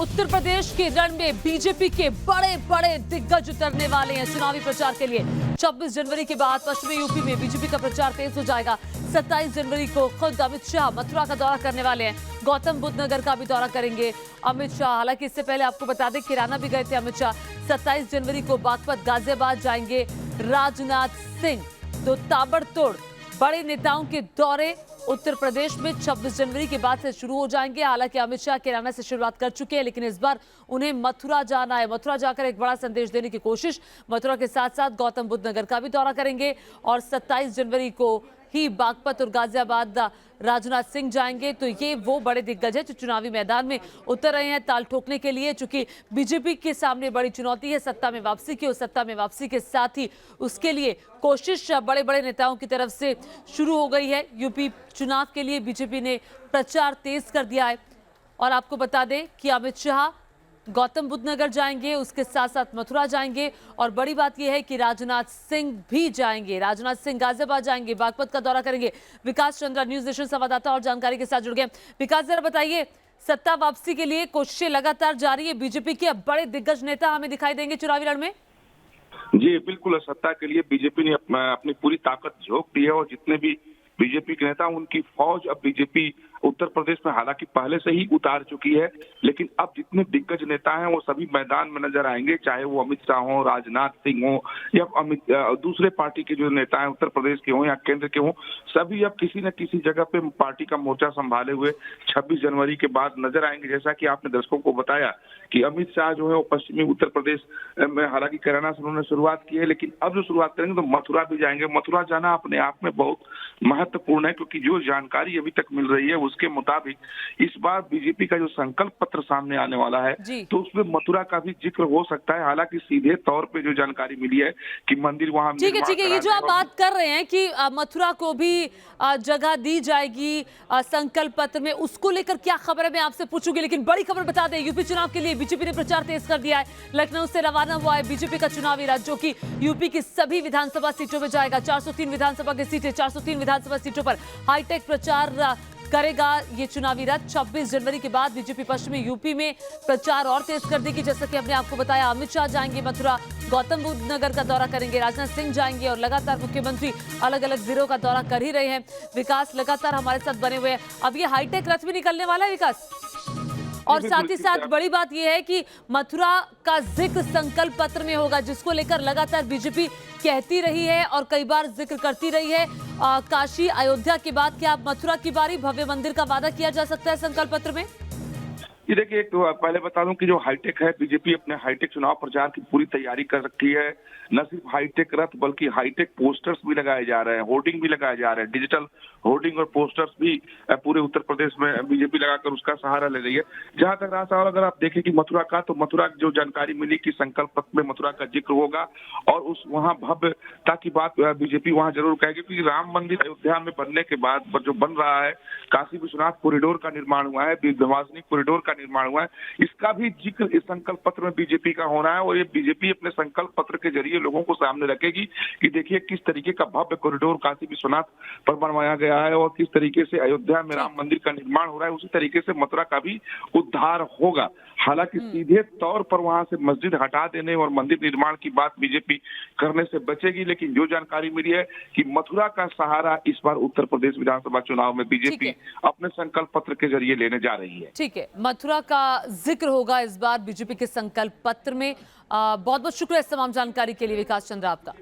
उत्तर प्रदेश के रण में बीजेपी के बड़े बड़े दिग्गज उतरने वाले हैं चुनावी प्रचार के लिए। 26 जनवरी के बाद पश्चिमी यूपी में बीजेपी का प्रचार तेज हो जाएगा। 27 जनवरी को खुद अमित शाह मथुरा का दौरा करने वाले हैं। गौतम बुद्ध नगर का भी दौरा करेंगे अमित शाह। हालांकि इससे पहले आपको बता दें किराना भी गए थे अमित शाह। 27 जनवरी को बागपत गाजियाबाद जाएंगे राजनाथ सिंह। तो ताबड़तोड़ बड़े नेताओं के दौरे उत्तर प्रदेश में 26 जनवरी के बाद से शुरू हो जाएंगे। हालांकि अमित शाह किराना से शुरुआत कर चुके हैं, लेकिन इस बार उन्हें मथुरा जाना है। मथुरा जाकर एक बड़ा संदेश देने की कोशिश। मथुरा के साथ साथ गौतम बुद्ध नगर का भी दौरा करेंगे और 27 जनवरी को ही बागपत और गाजियाबाद राजनाथ सिंह जाएंगे। तो ये वो बड़े दिग्गज हैं जो चुनावी मैदान में उतर रहे हैं ताल ठोकने के लिए। चूंकि बीजेपी के सामने बड़ी चुनौती है सत्ता में वापसी की, और सत्ता में वापसी के साथ ही उसके लिए कोशिश बड़े बड़े नेताओं की तरफ से शुरू हो गई है। यूपी चुनाव के लिए बीजेपी ने प्रचार तेज कर दिया है। और आपको बता दें कि अमित शाह गौतम बुद्ध नगर जाएंगे, उसके साथ साथ मथुरा जाएंगे। और बड़ी बात यह है कि राजनाथ सिंह भी जाएंगे। राजनाथ सिंह गाजियाबाद जाएंगे, बागपत का दौरा करेंगे। विकास चंद्रा न्यूज नेशन संवाददाता और जानकारी के साथ जुड़ गए। विकास, जरा बताइए, सत्ता वापसी के लिए कोशिशें लगातार जारी है बीजेपी के। अब बड़े दिग्गज नेता हमें दिखाई देंगे चुनावी रण में। जी बिल्कुल, सत्ता के लिए बीजेपी ने अपनी पूरी ताकत झोंक दी है और जितने भी बीजेपी के नेता उनकी फौज अब बीजेपी उत्तर प्रदेश में हालांकि पहले से ही उतार चुकी है, लेकिन अब जितने दिग्गज नेता हैं वो सभी मैदान में नजर आएंगे। चाहे वो अमित शाह हो, राजनाथ सिंह हो या दूसरे पार्टी के जो नेता हैं उत्तर प्रदेश के हों या केंद्र के हों, सभी अब किसी न किसी जगह पे पार्टी का मोर्चा संभाले हुए 26 जनवरी के बाद नजर आएंगे। जैसा कि आपने दर्शकों को बताया कि अमित शाह जो है वो पश्चिमी उत्तर प्रदेश में हालांकि कैराना से उन्होंने शुरुआत की है, लेकिन अब जो शुरुआत करेंगे तो मथुरा भी जाएंगे। मथुरा जाना अपने आप में बहुत महत्वपूर्ण है, क्योंकि जो जानकारी अभी तक मिल रही है उसके मुताबिक इस बार बीजेपी का जो संकल्प पत्र सामने आने वाला है तो उसमें मथुरा का भी जिक्र हो सकता है। हालांकि सीधे तौर पे जो जानकारी मिली है कि मंदिर वहां ठीक है, ये जो आप बात कर रहे हैं कि मथुरा को भी जगह दी जाएगी संकल्प पत्र में, उसको लेकर क्या खबर है मैं आपसे पूछूंगी। लेकिन बड़ी खबर बता दें, यूपी चुनाव के लिए बीजेपी ने प्रचार तेज कर दिया है। लखनऊ से रवाना हुआ है बीजेपी का चुनावी रथ, जो कि यूपी की सभी विधानसभा सीटों में जाएगा। 403 विधानसभा की सीटें, 403 विधानसभा सीटों पर हाईटेक प्रचार करेगा ये चुनावी रथ। 26 जनवरी के बाद बीजेपी पश्चिमी यूपी में प्रचार और तेज कर देगी। जैसा कि हमने आपको बताया, अमित शाह जाएंगे मथुरा, गौतम बुद्ध नगर का दौरा करेंगे, राजनाथ सिंह जाएंगे और लगातार मुख्यमंत्री अलग अलग जिलों का दौरा कर ही रहे हैं। विकास लगातार हमारे साथ बने हुए हैं। अब ये हाईटेक रथ भी निकलने वाला है विकास, और साथ ही साथ बड़ी बात यह है कि मथुरा का जिक्र संकल्प पत्र में होगा, जिसको लेकर लगातार बीजेपी कहती रही है और कई बार जिक्र करती रही है। काशी अयोध्या के बाद क्या अब मथुरा की बारी, भव्य मंदिर का वादा किया जा सकता है संकल्प पत्र में? ये देखिए, तो पहले बता दूं कि जो हाईटेक है, बीजेपी अपने हाईटेक चुनाव प्रचार की पूरी तैयारी कर रखी है। न सिर्फ हाईटेक रथ बल्कि हाईटेक पोस्टर्स भी लगाए जा रहे हैं, होर्डिंग भी लगाए जा रहे हैं। डिजिटल होर्डिंग और पोस्टर्स भी पूरे उत्तर प्रदेश में बीजेपी लगाकर उसका सहारा ले रही है। जहां तक रहा सवाल, अगर आप देखें कि मथुरा का, तो मथुरा की जो जानकारी मिली कि संकल्प पत्र में मथुरा का जिक्र होगा और उस वहां भव्यता की बात बीजेपी वहां जरूर कहेगी, क्योंकि राम मंदिर अयोध्या में बनने के बाद जो बन रहा है, काशी विश्वनाथ कॉरिडोर का निर्माण हुआ है, विंध्यवासिनी कॉरिडोर का निर्माण हुआ है, इसका भी जिक्र इस संकल्प पत्र में बीजेपी का होना है। और ये बीजेपी अपने संकल्प पत्र के जरिए लोगों को सामने रखेगी कि देखिए किस तरीके का भव्य कॉरिडोर काशी विश्वनाथ पर बनवाया गया है और किस तरीके से अयोध्या में राम मंदिर का निर्माण हो रहा है। उसी तरीके से मथुरा का भी उद्धार होगा। हालांकि सीधे तौर पर वहां से मस्जिद हटा देने और मंदिर निर्माण की बात बीजेपी करने से बचेगी, लेकिन जो जानकारी मिली है कि मथुरा का सहारा इस बार उत्तर प्रदेश विधानसभा चुनाव में बीजेपी अपने संकल्प पत्र के जरिए लेने जा रही है। ठीक है, मथुरा का जिक्र होगा इस बार बीजेपी के संकल्प पत्र में। बहुत बहुत शुक्रिया इस तमाम जानकारी के लिए विकास चंद्र आपका।